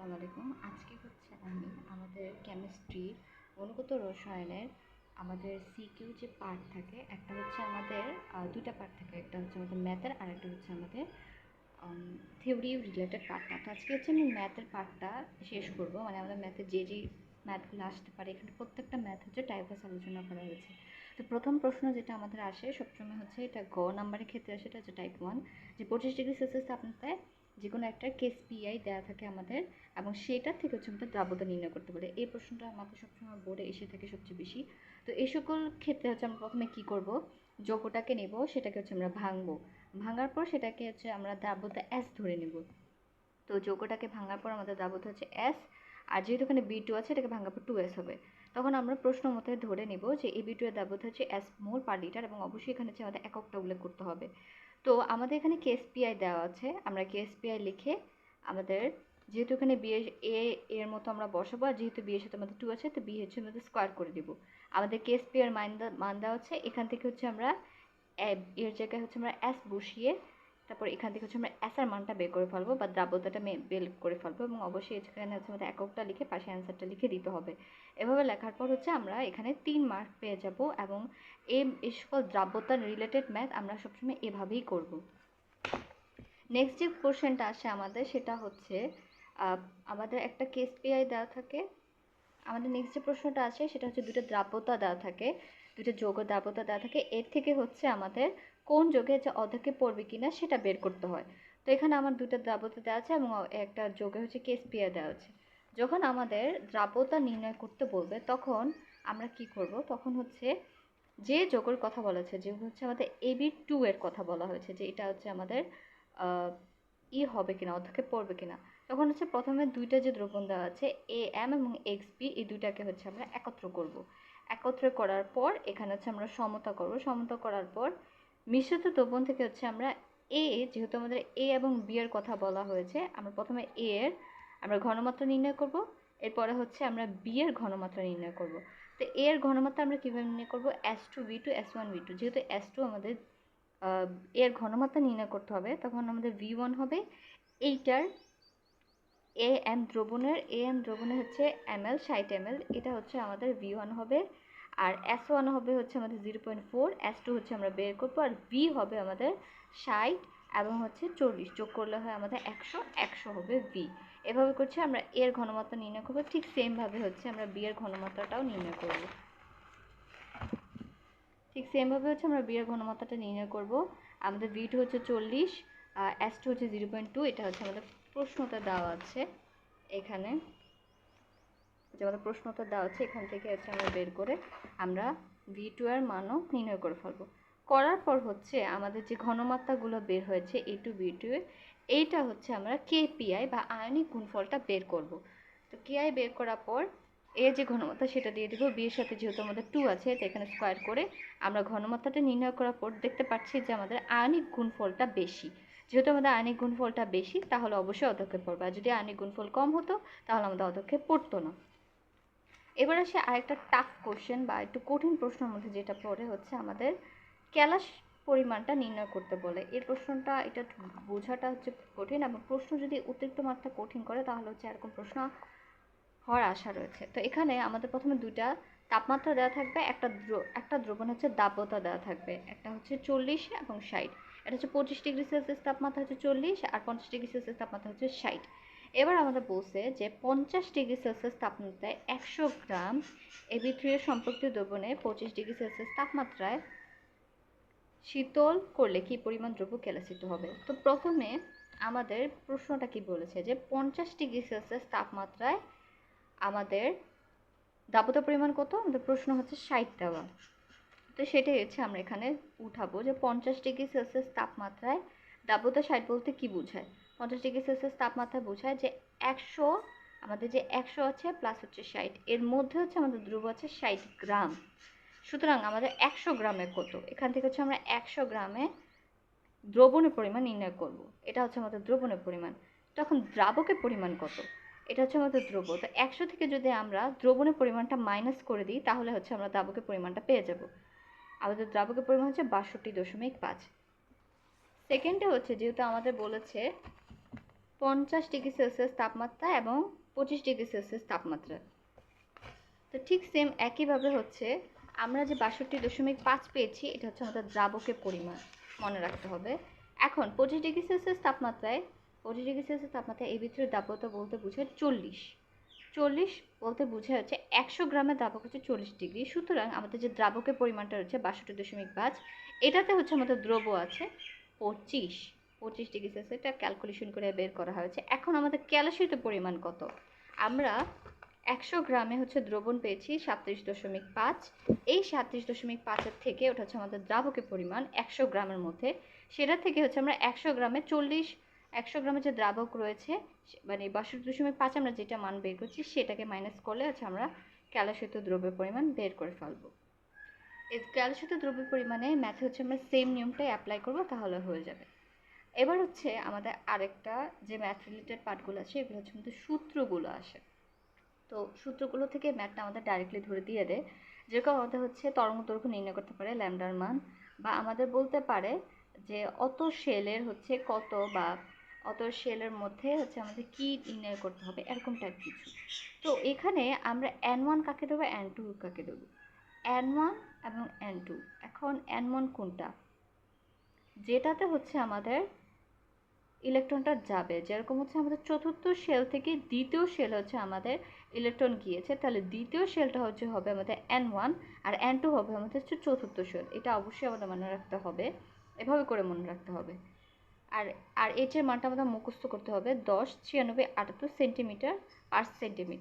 আসসালামু আলাইকুম। আজকে হচ্ছে আমি আমাদের কেমিস্ট্রির অনুগত রসায়নের আমাদের সিকিউ যে পার্ট থাকে, একটা হচ্ছে আমাদের দুইটা পার্ট থাকে, একটা হচ্ছে আমাদের ম্যাথের আর একটা হচ্ছে আমাদের থিওরি রিলেটেড পার্টটা। তো আজকে হচ্ছে আমি ম্যাথের পার্টটা শেষ করব, মানে আমাদের ম্যাথের যে ম্যাথগুলো আসতে পারে, এখানে প্রত্যেকটা ম্যাথ হচ্ছে টাইপস আলোচনা করা হয়েছে। তো প্রথম প্রশ্ন যেটা আমাদের আসে সবসময় হচ্ছে এটা গ নাম্বারের ক্ষেত্রে আসে, এটা হচ্ছে টাইপ 1, যে 25 ডিগ্রি সেলসিয়াস তাপমাত্রায় যে কোনো একটা কেস পিআই দেওয়া থাকে আমাদের, এবং সেটার থেকে হচ্ছে আমাদের দ্রাব্যতা নির্ণয় করতে পারে। এই প্রশ্নটা আমাদের সবসময় বোর্ডে এসে থাকে সবচেয়ে বেশি। তো এই সকল ক্ষেত্রে হচ্ছে আমরা প্রথমে কি করব, যৌগটাকে নেব, সেটাকে হচ্ছে আমরা ভাঙবো। ভাঙার পর সেটাকে হচ্ছে আমরা দ্রাব্যতা এস ধরে নেব। তো যৌগটাকে ভাঙার পর আমাদের দ্রাব্যতা হচ্ছে এস, আর যেহেতু এখানে বি টু আছে, এটাকে ভাঙার পর 2s হবে। তখন আমরা প্রশ্ন মতে ধরে নিব যে এই বি টু এর দ্রাব্যতা হচ্ছে এস মোল পার লিটার, এবং অবশ্যই এখানে হচ্ছে আমাদের এককটা উল্লেখ করতে হবে। তো আমাদের এখানে কেএসপিআই দেওয়া আছে, আমরা কেএসপিআই লিখে আমাদের, যেহেতু এখানে বি এর মতো আমরা বসাবো, আর যেহেতু বি এর সাথে আমাদের 2 আছে, তো বি হচ্ছে আমাদের স্কোয়ার করে দিব। আমাদের কেএসপিআই এর মান দেওয়া আছে, এখান থেকে হচ্ছে আমরা এর জায়গায় হচ্ছে আমরা এস বসিয়ে তারপর এখান থেকে হচ্ছে আমরা এস এর মানটা বের করে ফেলবো, বা দ্রাব্যতাটা বের করে ফেলবো, এবং অবশ্যই এখানে হচ্ছে আমাদের এককটা লিখে পাশে অ্যান্সারটা লিখে দিতে হবে। এভাবে লেখার পর হচ্ছে আমরা এখানে 3 মার্ক পেয়ে যাব, এবং এই সকল দ্রাব্যতার রিলেটেড ম্যাথ আমরা সবসময় এভাবেই করব। নেক্সট যে কোশ্চেনটা আসে আমাদের, সেটা হচ্ছে আমাদের একটা কেস পিআই দেওয়া থাকে। আমাদের নেক্সট যে প্রশ্নটা আছে সেটা হচ্ছে দুটো দ্রাব্যতা দেওয়া থাকে, দুটো যৌগ দ্রাব্যতা দেওয়া থাকে, এর থেকে হচ্ছে আমাদের কোন যৌগে যে অর্ধেকে পড়বে কিনা সেটা বের করতে হয়। তো এখানে আমার দুটো দ্রাব্যতা দেওয়া আছে এবং একটা যৌগে হচ্ছে কেএসপিআই দেওয়া আছে। যখন আমাদের দ্রাব্যতা নির্ণয় করতে বলবে, তখন আমরা কি করব, তখন হচ্ছে যে যৌগের কথা বলা হচ্ছে, যে হচ্ছে আমাদের AB2 এর কথা বলা হয়েছে, যে এটা হচ্ছে আমাদের হবে কিনা, অর্ধেকে পড়বে কিনা, তখন হচ্ছে প্রথমে দুইটা যে দ্রবণ দেওয়া আছে AM এবং XB, এই দুইটাকে হচ্ছে আমরা একত্র করব। একত্র করার পর এখানে হচ্ছে আমরা সমতা করব। সমতা করার পর মিশ্রিত দ্রবণ থেকে হচ্ছে আমরা যেহেতু আমাদের A এবং B এর কথা বলা হয়েছে, আমরা প্রথমে A এর আমরা ঘনমাত্রা নির্ণয় করব, এরপরে হচ্ছে আমরা B এর ঘনমাত্রা নির্ণয় করব। তো A এর ঘনমাত্রা আমরা কীভাবে নির্ণয় করব, S2V2 S1V2, যেহেতু S2 আমাদের এর ঘনমাত্রা নির্ণয় করতে হবে, তখন আমাদের V1 হবে এইটার এএম দ্রবণের হচ্ছে ml 60 ml, এটা হচ্ছে আমাদের V1 হবে। আর S1 হবে হচ্ছে আমাদের 0.4, S2 হচ্ছে আমরা বের করবো, আর V হবে আমাদের 60 এবং হচ্ছে 40, যোগ করলে হয় আমাদের 100 হবে V। এভাবে করছে আমরা এর ঘনমাত্রা নির্ণয় করবো। ঠিক সেমভাবে হচ্ছে আমরা বি এর ঘনমাত্রাটাও নির্ণয় করবো। আমরা বি এর ঘনমাত্রাটা নির্ণয় করব। আমাদের V2 হচ্ছে 40, S2 হচ্ছে 0.2, এটা হচ্ছে আমাদের প্রশ্নতে দেওয়া আছে। এখানে যে আমাদের প্রশ্নটা দেওয়া আছে, এখান থেকে হচ্ছে আমরা বের করে আমরা V2 এর মানও নির্ণয় করে ফেলবো। করার পর হচ্ছে আমাদের যে ঘনমাত্রাগুলো বের হয়েছে A2B2 এর, এইটা হচ্ছে আমরা KPI বা আয়নিক গুণফলটা বের করব। তো KI বের করার পর এর যে ঘনমাত্রা সেটা দিয়ে দেবো, বি এর সাথে যেহেতু আমাদের 2 আছে, তো এখানে স্কোয়ার করে আমরা ঘনমাত্রাটা নির্ণয় করার পর দেখতে পাচ্ছি যে আমাদের আয়নিক গুণফলটা বেশি। যেহেতু আমাদের আয়নিক গুণফলটা বেশি, তাহলে অবশ্যই অধক্ষেপ পড়বে, আর যদি আয়নিক গুণফল কম হতো তাহলে আমাদের অধক্ষেপ পড়তো না। এবার আসে আরেকটা টাফ কোশ্চেন বা একটু কঠিন প্রশ্নের মধ্যে যেটা পড়ে, হচ্ছে আমাদের ক্যালাস পরিমাণটা নির্ণয় করতে বলে। এই প্রশ্নটা এটা বোঝাটা হচ্ছে কঠিন, এবং প্রশ্ন যদি অতিরিক্ত মাত্রা কঠিন করে তাহলে হচ্ছে এরকম প্রশ্ন হওয়ার আশা রয়েছে। তো এখানে আমাদের প্রথমে দুইটা তাপমাত্রা দেওয়া থাকবে, একটা দ্রবণ হচ্ছে দ্রাব্যতা দেওয়া থাকবে, একটা হচ্ছে 40 এবং 60। এটা হচ্ছে 25 ডিগ্রি সেলসিয়াস তাপমাত্রা হচ্ছে 40, আর 50 ডিগ্রি সেলসিয়াস তাপমাত্রা হচ্ছে 60। এবার আমাদের বলছে যে 50 ডিগ্রি সেলসিয়াস তাপমাত্রায় 100 গ্রাম AB3 এর সম্পৃক্ত দ্রবণে 25 ডিগ্রি সেলসিয়াস তাপমাত্রায় শীতল করলে কি পরিমাণ দ্রব্য কেলাসিত হবে। তো প্রথমে আমাদের প্রশ্নটা কি বলেছে, যে 50 ডিগ্রি সেলসিয়াস তাপমাত্রায় আমাদের দাব্যতার পরিমাণ কত, আমাদের প্রশ্ন হচ্ছে 60 দেওয়া। তো সেটাই হচ্ছে আমরা এখানে উঠাবো, যে 50 ডিগ্রি সেলসিয়াস তাপমাত্রায় দাব্যতা 60 বলতে কি বোঝায়। 50 ডিগ্রি সেলসিয়াস তাপমাত্রায় বোঝায় যে 100, আমাদের যে 100 আছে প্লাস হচ্ছে 60, এর মধ্যে হচ্ছে আমাদের দ্রব্য আছে 60 গ্রাম। সুতরাং আমাদের 100 গ্রামে কত, এখান থেকে হচ্ছে আমরা 100 গ্রামে দ্রবণের পরিমাণ নির্ণয় করব। এটা হচ্ছে আমাদের দ্রবণের পরিমাণ। তখন দ্রাবকের পরিমাণ কত, এটা হচ্ছে আমাদের দ্রব্য। তো 100 থেকে যদি আমরা দ্রবণের পরিমাণটা মাইনাস করে দিই, তাহলে হচ্ছে আমরা দ্রাবকের পরিমাণটা পেয়ে যাব। আমাদের দ্রাবকের পরিমাণ হচ্ছে 62.5। সেকেন্ডে হচ্ছে যেহেতু আমাদের বলেছে 50°C তাপমাত্রা এবং 25°C তাপমাত্রা। তো ঠিক সেম একইভাবে হচ্ছে আমরা যে 62.5 পেয়েছি, এটা হচ্ছে আমাদের দ্রাবকের পরিমাণ, মনে রাখতে হবে। এখন 25°C তাপমাত্রায় এই ভিতরে দ্রাবকতা বলতে বোঝায় 40 বলতে বোঝায় হচ্ছে 100 গ্রামের দ্রাবক হচ্ছে 40°। সুতরাং আমাদের যে দ্রাবকের পরিমাণটা হচ্ছে 62.5, এটাতে হচ্ছে আমাদের দ্রব্য আছে 25°C, এটা ক্যালকুলেশন করে বের করা হয়েছে। এখন আমাদের ক্যালসিয়ামের পরিমাণ কত? আমরা 100 গ্রামে হচ্ছে দ্রবণ পেয়েছি 37.5। এই 37.5-এর থেকে ওটা হচ্ছে আমাদের দ্রাবকের পরিমাণ 100 গ্রামের মধ্যে, সেটা থেকে হচ্ছে আমরা 100 গ্রামে যে দ্রাবক রয়েছে, মানে 62.5 আমরা যেটা মান বের করছি সেটাকে মাইনাস করলে হচ্ছে আমরা ক্যালসিয়াম দ্রব্যের পরিমাণ বের করে ফেলবো। এই ক্যালসিয়াম দ্রব্যের পরিমাণে ম্যাথে হচ্ছে আমরা সেম নিয়মটাই অ্যাপ্লাই করব, তাহলে হয়ে যাবে। এবার হচ্ছে আমাদের আরেকটা যে ম্যাথ রিলেটেড পার্টগুলো আছে, এগুলো হচ্ছে আমাদের সূত্রগুলো আসে। তো সূত্রগুলো থেকে ম্যাথটা আমাদের ডাইরেক্টলি ধরে দিয়ে দেয়। যেরকম আমাদের হচ্ছে তরঙ্গ দৈর্ঘ্য নির্ণয় করতে পারে ল্যামডার মান, বা আমাদের বলতে পারে যে অত শেলের হচ্ছে কত, বা অত শেলের মধ্যে হচ্ছে আমাদের কি নির্ণয় করতে হবে, এরকম টাইপ কিছু। তো এখানে আমরা N1 কাকে দেবো, N2 কাকে দেবো? N1 এবং N2। এখন N1 কোনটা? যেটাতে হচ্ছে আমাদের ইলেকট্রনটা যাবে, যেরকম হচ্ছে আমাদের চতুর্থ শেল থেকে দ্বিতীয় শেল হচ্ছে আমাদের ইলেকট্রন গিয়েছে, তাহলে দ্বিতীয় শেলটা হচ্ছে হবে আমাদের N1, আর N2 হবে আমাদের হচ্ছে চতুর্থ শেল। এটা অবশ্যই আমাদের মনে রাখতে হবে, এভাবে করে মনে রাখতে হবে। আর আর এইচের মানটা আমাদের মুখস্থ করতে হবে 10, 96, 78 সেন্টিমিটার পার সেন্টিমিটার।